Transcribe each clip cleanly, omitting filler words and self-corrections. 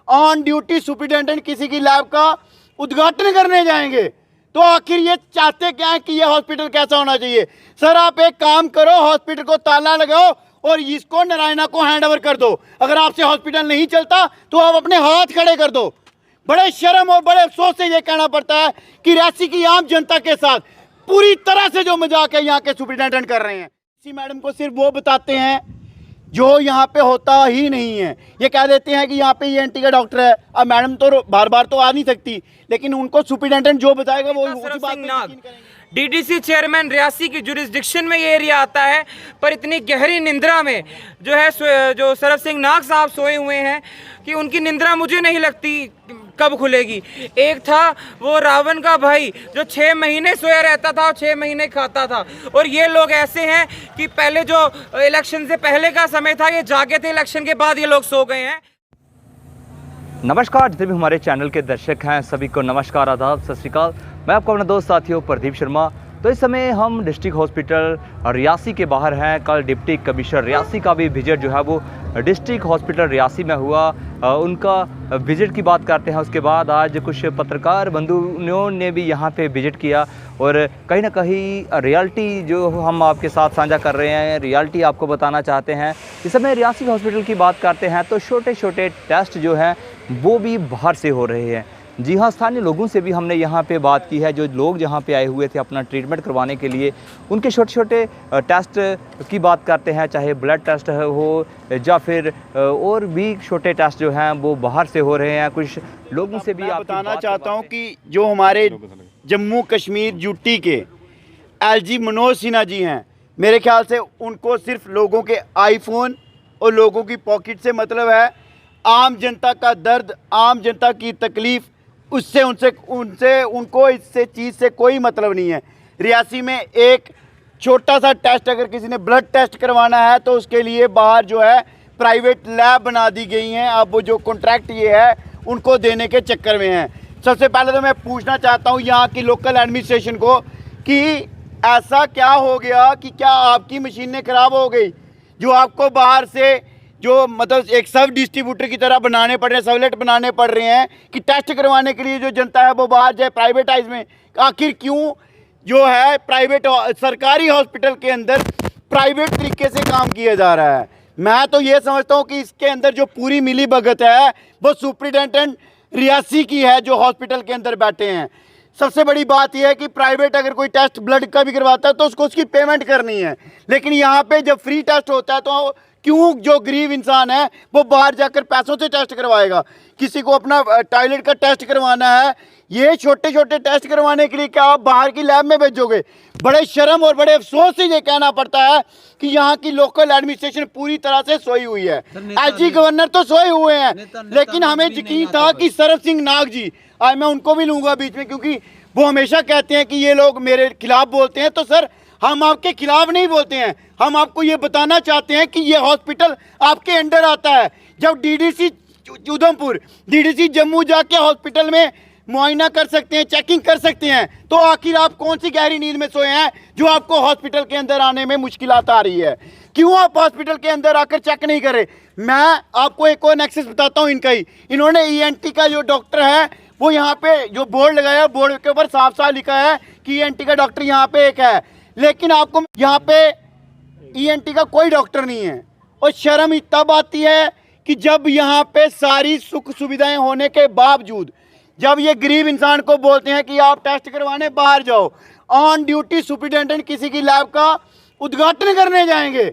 On duty superintendent किसी की lab का उद्घाटन करने जाएंगे। तो आखिर ये चाहते क्या है कि ये हॉस्पिटल कैसा होना चाहिए? सर आप एक काम करो, हॉस्पिटल को ताला लगाओ और इसको नारायणा को हैंडओवर कर दो। अगर आपसे हॉस्पिटल नहीं चलता तो आप अपने हाथ खड़े कर दो। बड़े शर्म और बड़े अफसोस से ये कहना पड़ता है कि रियासी की आम जनता के साथ पूरी तरह से जो मजाक है यहाँ के सुपरिटेंडेंट कर रहे हैं। इसी मैडम को सिर्फ वो बताते हैं जो यहाँ पे होता ही नहीं है। ये कह देते हैं कि यहाँ पे ENT का डॉक्टर है। अब मैडम तो बार बार तो आ नहीं सकती, लेकिन उनको सुपरिटेंडेंट जो बताएगा वो उसी बात पे यकीन करेंगे। DDC चेयरमैन रियासी की जुरिस्डिक्शन में ये एरिया आता है, पर इतनी गहरी निंद्रा में जो है जो सरफ सिंह नाग साहब सोए हुए हैं कि उनकी निंद्रा मुझे नहीं लगती कब खुलेगी। एक था वो रावण का भाई जो 6 महीने सोया रहता था और 6 महीने खाता था, और ये लोग ऐसे हैं कि पहले जो इलेक्शन से पहले का समय था ये जागे थे, इलेक्शन के बाद ये लोग सो गए हैं। नमस्कार, जितने भी हमारे चैनल के दर्शक हैं सभी को नमस्कार, आदाब, सत श्री अकाल। मैं आपको अपना दोस्त साथियों प्रदीप शर्मा। तो इस समय हम डिस्ट्रिक्ट हॉस्पिटल रियासी के बाहर हैं। कल डिप्टी कमिश्नर रियासी का भी विजिट जो है वो डिस्ट्रिक्ट हॉस्पिटल रियासी में हुआ, उनका विजिट की बात करते हैं। उसके बाद आज कुछ पत्रकार बंधुओं ने भी यहाँ पे विजिट किया और कहीं ना कहीं रियलिटी जो हम आपके साथ साझा कर रहे हैं, रियलिटी आपको बताना चाहते हैं। इस समय रियासी हॉस्पिटल की बात करते हैं तो छोटे छोटे टेस्ट जो हैं वो भी बाहर से हो रहे हैं। जी हाँ, स्थानीय लोगों से भी हमने यहाँ पे बात की है। जो लोग यहाँ पे आए हुए थे अपना ट्रीटमेंट करवाने के लिए, उनके छोटे छोटे टेस्ट की बात करते हैं, चाहे ब्लड टेस्ट हो या फिर और भी छोटे टेस्ट जो हैं वो बाहर से हो रहे हैं। कुछ लोगों से भी बताना चाहता हूँ कि जो हमारे जम्मू कश्मीर यूटी के LG मनोज सिन्हा जी हैं, मेरे ख्याल से उनको सिर्फ लोगों के आईफोन और लोगों की पॉकेट से मतलब है। आम जनता का दर्द, आम जनता की तकलीफ़, उससे उनको इससे चीज़ से कोई मतलब नहीं है। रियासी में एक छोटा सा टेस्ट अगर किसी ने ब्लड टेस्ट करवाना है तो उसके लिए बाहर जो है प्राइवेट लैब बना दी गई हैं। अब वो जो कॉन्ट्रैक्ट ये है उनको देने के चक्कर में हैं। सबसे पहले तो मैं पूछना चाहता हूँ यहाँ की लोकल एडमिनिस्ट्रेशन को कि ऐसा क्या हो गया कि क्या आपकी मशीनें ख़राब हो गई जो आपको बाहर से जो मतलब एक सब डिस्ट्रीब्यूटर की तरह बनाने पड़ रहे हैं, सबलेट बनाने पड़ रहे हैं कि टेस्ट करवाने के लिए जो जनता है वो बाहर जाए प्राइवेटाइज में। आखिर क्यों जो है प्राइवेट सरकारी हॉस्पिटल के अंदर प्राइवेट तरीके से काम किया जा रहा है? मैं तो ये समझता हूँ कि इसके अंदर जो पूरी मिली भगत है वो सुपरिटेंडेंट रियासी की है जो हॉस्पिटल के अंदर बैठे हैं। सबसे बड़ी बात यह है कि प्राइवेट अगर कोई टेस्ट ब्लड का भी करवाता है तो उसको उसकी पेमेंट करनी है, लेकिन यहाँ पे जब फ्री टेस्ट होता है तो क्यों जो गरीब इंसान है वो बाहर जाकर पैसों से टेस्ट करवाएगा? किसी को अपना टॉयलेट का टेस्ट करवाना है, ये छोटे छोटे टेस्ट करवाने के लिए क्या आप बाहर की लैब में भेजोगे? बड़े शर्म और बड़े अफसोस से ये कहना पड़ता है कि यहाँ की लोकल एडमिनिस्ट्रेशन पूरी तरह से सोई हुई है। LG गवर्नर तो सोए हुए हैं, लेकिन हमें यकीन था कि सरफ सिंह नाग जी, आज मैं उनको भी लूँगा बीच में क्योंकि वो हमेशा कहते हैं कि ये लोग मेरे खिलाफ बोलते हैं। तो सर हम आपके खिलाफ नहीं बोलते हैं, हम आपको ये बताना चाहते हैं कि ये हॉस्पिटल आपके अंडर आता है। जब DDC उधमपुर, DDC जम्मू जाके हॉस्पिटल में मुआयना कर सकते हैं, चेकिंग कर सकते हैं, तो आखिर आप कौन सी गहरी नींद में सोए हैं जो आपको हॉस्पिटल के अंदर आने में मुश्किलात आ रही है? क्यों आप हॉस्पिटल के अंदर आकर चेक नहीं कर रहे? मैं आपको एक और नेक्सस बताता हूँ इनका ही। इन्होंने ENT का जो डॉक्टर है वो यहाँ पे जो बोर्ड लगाया, बोर्ड के ऊपर साफ साफ लिखा है कि ENT का डॉक्टर यहाँ पे एक है, लेकिन आपको यहाँ पे ENT का कोई डॉक्टर नहीं है। और शर्म ही तब आती है कि जब यहाँ पे सारी सुख सुविधाएं होने के बावजूद जब ये गरीब इंसान को बोलते हैं कि आप टेस्ट करवाने बाहर जाओ, ऑन ड्यूटी सुपरिटेंडेंट किसी की लैब का उद्घाटन करने जाएंगे।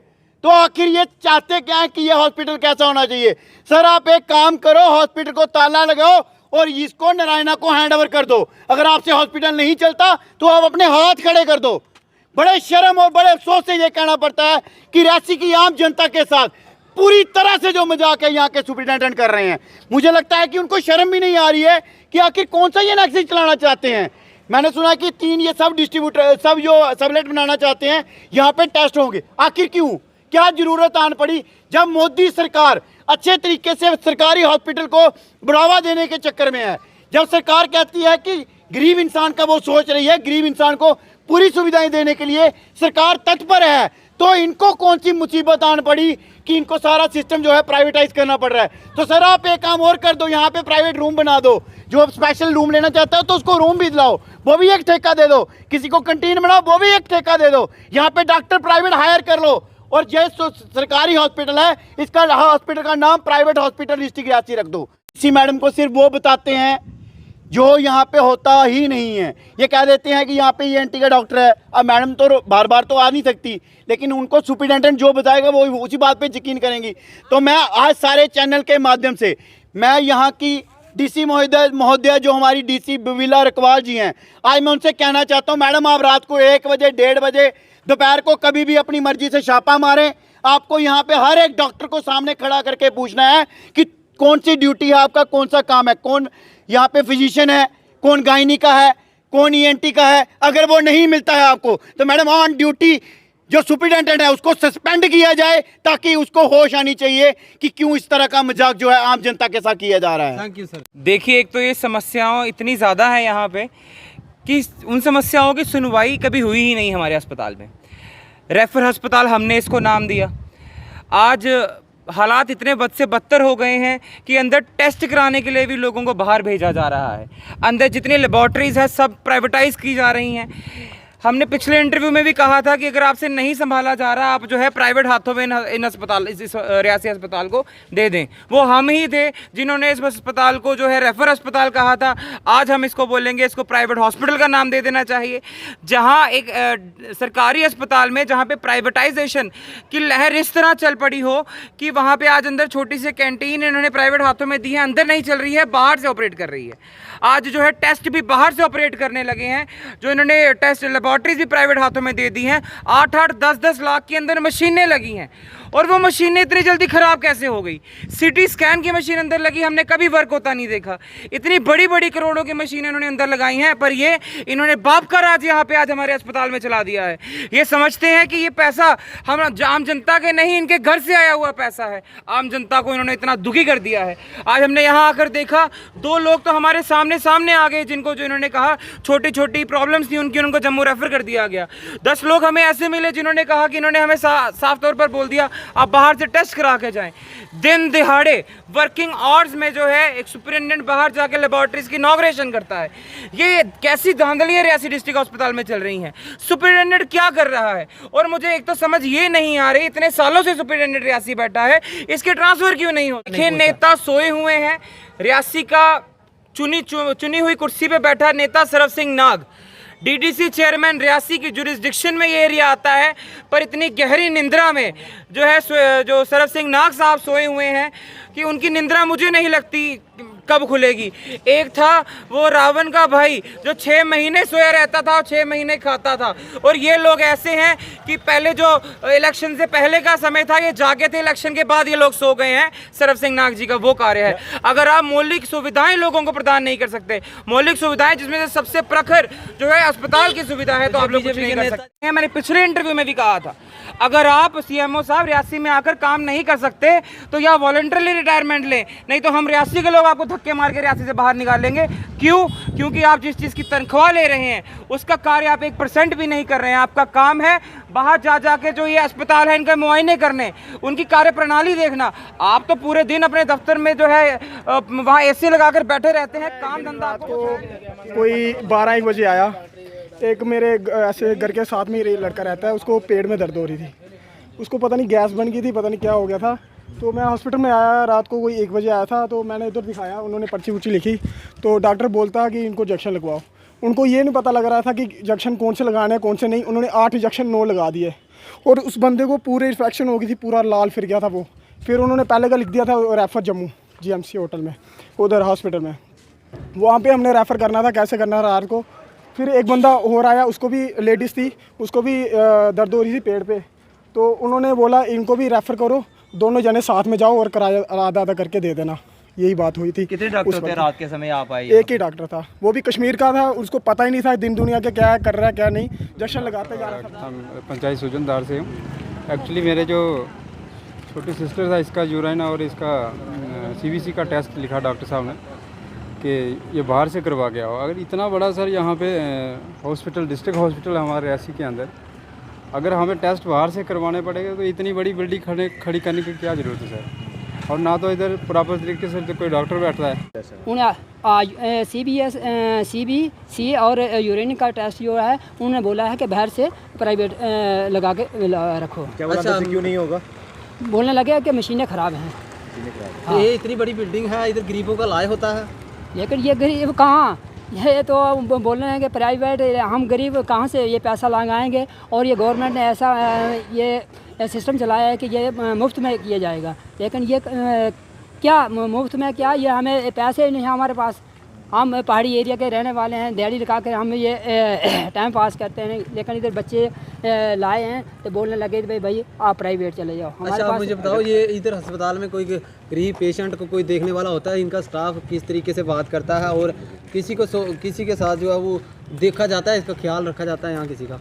तो आखिर ये चाहते क्या है कि ये हॉस्पिटल कैसा होना चाहिए? सर आप एक काम करो, हॉस्पिटल को ताला लगाओ और इसको नारायणा को हैंडओवर कर दो। अगर आपसे हॉस्पिटल नहीं चलता तो आप अपने हाथ खड़े कर दो। बड़े शर्म और बड़े अफसोस से ये कहना पड़ता है कि रियासी की आम जनता के साथ पूरी तरह से जो मजाक है यहाँ के सुपरिटेंडेंट कर रहे हैं। मुझे लगता है कि उनको शर्म भी नहीं आ रही है कि आखिर कौन सा ये नेक्सस चलाना चाहते हैं। मैंने सुना कि 3 ये सब डिस्ट्रीब्यूटर सब जो सबलेट बनाना चाहते हैं यहाँ पे टेस्ट होंगे। आखिर क्यों, क्या जरूरत आन पड़ी जब मोदी सरकार अच्छे तरीके से सरकारी हॉस्पिटल को बढ़ावा देने के चक्कर में है? जब सरकार कहती है कि गरीब इंसान का वो सोच रही है, गरीब इंसान को पूरी सुविधाएं देने के लिए सरकार तत्पर है, तो इनको कौन सी मुसीबत आन पड़ी कि इनको सारा सिस्टम जो है प्राइवेटाइज करना पड़ रहा है। तो सर आप एक काम और कर दो, यहाँ पे प्राइवेट रूम बना दो, जो स्पेशल रूम लेना चाहता है तो उसको रूम भी दिलाओ, वो भी एक ठेका दे दो, किसी को कैंटीन बनाओ वो भी एक ठेका दे दो, यहाँ पे डॉक्टर प्राइवेट हायर कर लो, और ये सरकारी हॉस्पिटल है, इसका हॉस्पिटल का नाम प्राइवेट हॉस्पिटल डिस्ट्रिक्ट रियासी रख दो। इसी मैडम को सिर्फ वो बताते हैं जो यहाँ पे होता ही नहीं है। ये कह देते हैं कि यहाँ पे ENT का डॉक्टर है। अब मैडम तो बार बार तो आ नहीं सकती, लेकिन उनको सुपरिटेंडेंट जो बताएगा वो उसी बात पे यकीन करेंगी। तो मैं आज सारे चैनल के माध्यम से मैं यहाँ की DC महोदया जो हमारी DC विला रकवाल जी हैं, आज मैं उनसे कहना चाहता हूँ, मैडम आप रात को 1 बजे 1:30 बजे दोपहर को कभी भी अपनी मर्जी से छापा मारें, आपको यहाँ पे हर एक डॉक्टर को सामने खड़ा करके पूछना है कि कौन सी ड्यूटी है आपका, कौन सा काम है, कौन यहाँ पे फिजिशियन है, कौन गायनी का है, कौन ENT का है। अगर वो नहीं मिलता है आपको तो मैडम ऑन ड्यूटी जो सुपरिटेंडेंट है उसको सस्पेंड किया जाए, ताकि उसको होश आनी चाहिए कि क्यों इस तरह का मजाक जो है आम जनता के साथ किया जा रहा है। Thank you sir. देखिए, एक तो ये समस्याओं इतनी ज़्यादा है यहाँ पे कि उन समस्याओं की सुनवाई कभी हुई ही नहीं हमारे अस्पताल में। रेफर अस्पताल हमने इसको नाम दिया। आज हालात इतने बद से बदतर हो गए हैं कि अंदर टेस्ट कराने के लिए भी लोगों को बाहर भेजा जा रहा है। अंदर जितनी लेबॉर्ट्रीज़ है सब प्राइवेटाइज की जा रही हैं। हमने पिछले इंटरव्यू में भी कहा था कि अगर आपसे नहीं संभाला जा रहा, आप जो है प्राइवेट हाथों में इन अस्पताल इस रियासी अस्पताल को दे दें। वो हम ही थे जिन्होंने इस अस्पताल को जो है रेफर अस्पताल कहा था। आज हम इसको बोलेंगे इसको प्राइवेट हॉस्पिटल का नाम दे देना चाहिए। जहां एक सरकारी अस्पताल में जहां पे प्राइवेटाइजेशन की लहर इस तरह चल पड़ी हो कि वहां पे आज अंदर छोटी सी कैंटीन इन्होंने प्राइवेट हाथों में दी है, अंदर नहीं चल रही है, बाहर से ऑपरेट कर रही है। आज जो है टेस्ट भी बाहर से ऑपरेट करने लगे हैं, जो इन्होंने टेस्ट लेबॉर्ट्रीज भी प्राइवेट हाथों में दे दी हैं। 8-8, 10-10 लाख के अंदर मशीनें लगी हैं, और वो मशीनें इतनी जल्दी ख़राब कैसे हो गई? CT स्कैन की मशीन अंदर लगी, हमने कभी वर्क होता नहीं देखा। इतनी बड़ी बड़ी करोड़ों की मशीनें इन्होंने अंदर लगाई हैं, पर ये इन्होंने बाप का राज यहाँ पे आज हमारे अस्पताल में चला दिया है। ये समझते हैं कि ये पैसा हम आम जनता के नहीं, इनके घर से आया हुआ पैसा है। आम जनता को इन्होंने इतना दुखी कर दिया है। आज हमने यहाँ आकर देखा 2 लोग तो हमारे सामने आ गए, जिनको जो इन्होंने कहा छोटी छोटी प्रॉब्लम्स थी उनकी, उनको जम्मू रेफर कर दिया गया। 10 लोग हमें ऐसे मिले जिन्होंने कहा कि इन्होंने हमें साफ तौर पर बोल दिया आप बाहर से टेस्ट करा के जाएं। दिन दिहाड़े वर्किंग आवर्स में जो है एक सुपरिटेंडेंट बाहर जाके लेबॉर्ट्रीज की इनॉग्रेशन करता है। ये कैसी धांधलियां रियासी डिस्ट्रिक्ट अस्पताल में चल रही हैं? सुपरिटेंडेंट क्या कर रहा है? और मुझे एक तो समझ ये नहीं आ रही, इतने सालों से सुपरिटेंडेंट रियासी बैठा है, इसके ट्रांसफर क्यों नहीं होते? देखिए, नेता सोए हुए हैं। रियासी का चुनी हुई कुर्सी पे बैठा नेता सरफ सिंह नाग, DDC चेयरमैन, रियासी की जुरिस्डिक्शन में ये एरिया आता है, पर इतनी गहरी निंद्रा में जो है जो सरफ सिंह नाग साहब सोए हुए हैं कि उनकी निंद्रा मुझे नहीं लगती कब खुलेगी। एक था वो रावण का भाई जो 6 महीने सोया रहता था और 6 महीने खाता था, और ये लोग ऐसे हैं कि पहले जो इलेक्शन से पहले का समय था ये जागे थे, इलेक्शन के बाद ये लोग सो गए हैं। सरफ सिंह नाग जी का वो कार्य है। अगर आप मौलिक सुविधाएं लोगों को प्रदान नहीं कर सकते, मौलिक सुविधाएं जिसमें से सबसे प्रखर जो है अस्पताल की सुविधा है, तो आप लोग कुछ नहीं कर सकते। मैंने पिछले इंटरव्यू में भी कहा था, अगर आप CMO साहब रियासी में आकर काम नहीं कर सकते तो या वॉलंटरली रिटायरमेंट लें, नहीं तो हम रियासी के लोग आपको धक्के मार के रियासी से बाहर निकाल लेंगे। क्यों? क्योंकि आप जिस चीज़ की तनख्वाह ले रहे हैं उसका कार्य आप 1% भी नहीं कर रहे हैं। आपका काम है बाहर जा के जो ये अस्पताल है इनके मुआयने करने, उनकी कार्य प्रणाली देखना। आप तो पूरे दिन अपने दफ्तर में जो है वहाँ AC लगाकर बैठे रहते हैं, काम धंधा आपको। कोई 12-1 बजे आया, एक मेरे ऐसे घर के साथ में ही लड़का रहता है, उसको पेट में दर्द हो रही थी, उसको पता नहीं गैस बन गई थी, पता नहीं क्या हो गया था। तो मैं हॉस्पिटल में आया, रात को कोई 1 बजे आया था, तो मैंने इधर दिखाया, उन्होंने पर्ची उर्ची लिखी, तो डॉक्टर बोलता कि इनको इंजेक्शन लगवाओ। उनको ये नहीं पता लग रहा था कि इंजेक्शन कौन से लगाने हैं कौन से नहीं। उन्होंने 8 इंजेक्शन 9 लगा दिए, और उस बंदे को पूरे इन्फेक्शन हो गई थी, पूरा लाल फिर गया था वो। फिर उन्होंने पहले का लिख दिया था रेफ़र जम्मू GMC होटल में, उधर हॉस्पिटल में। वहाँ पर हमने रेफ़र करना था, कैसे करना था रात को। फिर एक बंदा और आया, उसको भी लेडीज़ थी, उसको भी दर्द हो रही थी पेट पे, तो उन्होंने बोला इनको भी रेफ़र करो, दोनों जने साथ में जाओ और किराया आधा करके दे देना। यही बात हुई थी। कितने डॉक्टर थे रात के समय आप आए? एक ही डॉक्टर था, वो भी कश्मीर का था, उसको पता ही नहीं था दिन दुनिया के क्या कर रहा है क्या नहीं, इंजेक्शन लगाते जा रहा था। पंचायत सुजनदार से हूँ। एक्चुअली मेरे जो छोटी सिस्टर था, इसका यूराइन और इसका CBC का टेस्ट लिखा डॉक्टर साहब ने कि ये बाहर से करवा के आओ। अगर इतना बड़ा सर यहाँ पे हॉस्पिटल, डिस्ट्रिक्ट हॉस्पिटल हमारे रियासी के अंदर, अगर हमें टेस्ट बाहर से करवाने पड़ेंगे तो इतनी बड़ी बिल्डिंग खड़ी करने की क्या ज़रूरत है सर? और ना तो इधर प्रॉपर तरीके से तो कोई डॉक्टर बैठता है। उन्हें CBC और यूरिन का टेस्ट जो है उन्होंने बोला है कि बाहर से प्राइवेट लगा के रखो। क्या बोला क्यों नहीं होगा? बोलने लगे कि मशीनें ख़राब हैं। हाँ। ये इतनी बड़ी बिल्डिंग है, इधर गरीबों का इलाज होता है, लेकिन ये गरीब कहाँ, ये तो बोल रहे हैं कि प्राइवेट, हम गरीब कहाँ से ये पैसा लगाएंगे। और ये गवर्नमेंट ने ऐसा ये सिस्टम चलाया है कि ये मुफ्त में किया जाएगा, लेकिन ये क्या मुफ्त में क्या, ये हमें पैसे नहीं हैं हमारे पास। हम पहाड़ी एरिया के रहने वाले हैं, दिहाड़ी लगा कर हम ये टाइम पास करते हैं, लेकिन इधर बच्चे लाए हैं तो बोलने लगे भाई आप प्राइवेट चले जाओ। अच्छा आप मुझे बताओ, ये इधर अस्पताल में कोई गरीब पेशेंट को कोई देखने वाला होता है? इनका स्टाफ किस तरीके से बात करता है और किसी के साथ जो है वो देखा जाता है, इसका ख्याल रखा जाता है यहाँ किसी का?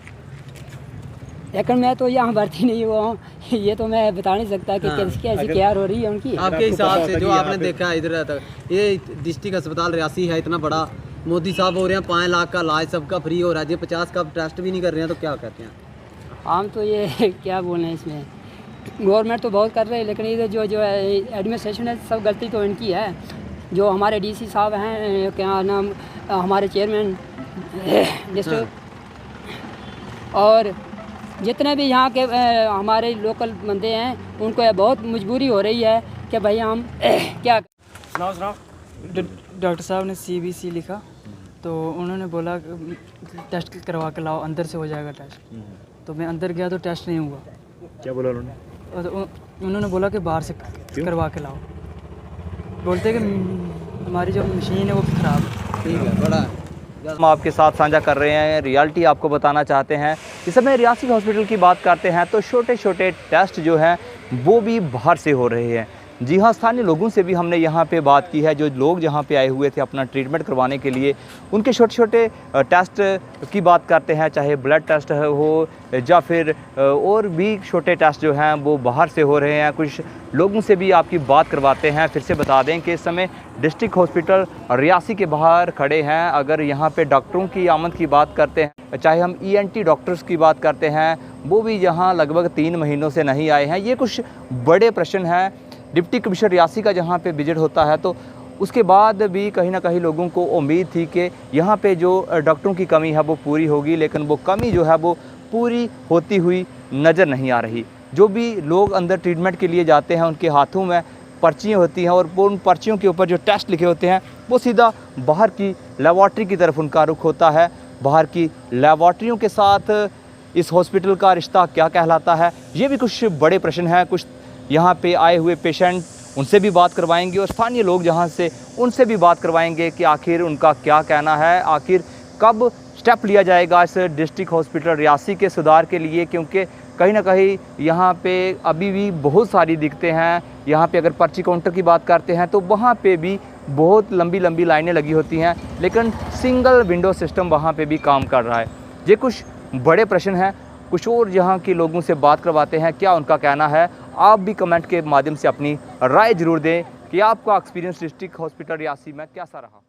लेकिन मैं तो यहाँ भर्ती नहीं हुआ हूँ, ये तो मैं बता नहीं सकता कि कैसी केयर हो रही है उनकी। आपके हिसाब से जो आपने देखा है इधर तक, ये डिस्ट्रिक्ट अस्पताल रियासी है इतना बड़ा, मोदी साहब हो रहे हैं 5 लाख का इलाज सबका फ्री हो रहा है, 50 का टेस्ट भी नहीं कर रहे हैं, तो क्या कहते हैं? हम तो ये क्या बोल रहे हैं इसमें, गवर्नमेंट तो बहुत कर रहे हैं, लेकिन इधर जो एडमिनिस्ट्रेशन है सब गलती तो इनकी है। जो हमारे DC साहब हैं, क्या नाम, हमारे चेयरमैन डिस्ट्रिक्ट, और जितने भी यहाँ के हमारे लोकल बंदे हैं उनको बहुत मजबूरी हो रही है कि भाई हम क्या सुनाओ। डॉक्टर साहब ने CBC लिखा तो उन्होंने बोला टेस्ट करवा के लाओ, अंदर से हो जाएगा टेस्ट। तो मैं अंदर गया तो टेस्ट नहीं हुआ। क्या बोला उन्होंने? तो उन्होंने बोला कि बाहर से करवा के लाओ, बोलते कि हमारी जो मशीन है वो ख़राब है। ठीक है, बड़ा हम आपके साथ साझा कर रहे हैं, रियलिटी आपको बताना चाहते हैं। इस समय रियासी हॉस्पिटल की बात करते हैं तो छोटे छोटे टेस्ट जो हैं वो भी बाहर से हो रहे हैं। जी हाँ, स्थानीय लोगों से भी हमने यहाँ पे बात की है, जो लोग जहाँ पे आए हुए थे अपना ट्रीटमेंट करवाने के लिए, उनके छोटे छोटे टेस्ट की बात करते हैं, चाहे ब्लड टेस्ट हो या फिर और भी छोटे टेस्ट जो हैं वो बाहर से हो रहे हैं। कुछ लोगों से भी आपकी बात करवाते हैं। फिर से बता दें कि इस समय डिस्ट्रिक्ट हॉस्पिटल रियासी के बाहर खड़े हैं। अगर यहाँ पे डॉक्टरों की आमद की बात करते हैं, चाहे हम ENT डॉक्टर्स की बात करते हैं, वो भी यहाँ लगभग 3 महीनों से नहीं आए हैं। ये कुछ बड़े प्रश्न हैं। डिप्टी कमिश्नर रियासी का जहाँ पे विजिट होता है तो उसके बाद भी कहीं ना कहीं लोगों को उम्मीद थी कि यहाँ पे जो डॉक्टरों की कमी है वो पूरी होगी, लेकिन वो कमी जो है वो पूरी होती हुई नज़र नहीं आ रही। जो भी लोग अंदर ट्रीटमेंट के लिए जाते हैं उनके हाथों में पर्चियाँ होती हैं और वो उन पर्चियों के ऊपर जो टेस्ट लिखे होते हैं वो सीधा बाहर की लेबॉर्ट्री की तरफ उनका रुख होता है। बाहर की लेबॉर्ट्रियों के साथ इस हॉस्पिटल का रिश्ता क्या कहलाता है, ये भी कुछ बड़े प्रश्न हैं। कुछ यहाँ पे आए हुए पेशेंट, उनसे भी बात करवाएंगे और स्थानीय लोग जहाँ से, उनसे भी बात करवाएंगे कि आखिर उनका क्या कहना है, आखिर कब स्टेप लिया जाएगा इस डिस्ट्रिक्ट हॉस्पिटल रियासी के सुधार के लिए। क्योंकि कहीं ना कहीं यहाँ पे अभी भी बहुत सारी दिक्कतें हैं। यहाँ पे अगर पर्ची काउंटर की बात करते हैं तो वहाँ पे भी बहुत लंबी लंबी लाइनें लगी होती हैं, लेकिन सिंगल विंडो सिस्टम वहाँ पे भी काम कर रहा है। ये कुछ बड़े प्रश्न हैं। कुछ और यहाँ के लोगों से बात करवाते हैं, क्या उनका कहना है। आप भी कमेंट के माध्यम से अपनी राय ज़रूर दें कि आपका एक्सपीरियंस डिस्ट्रिक्ट हॉस्पिटल रियासी में कैसा रहा।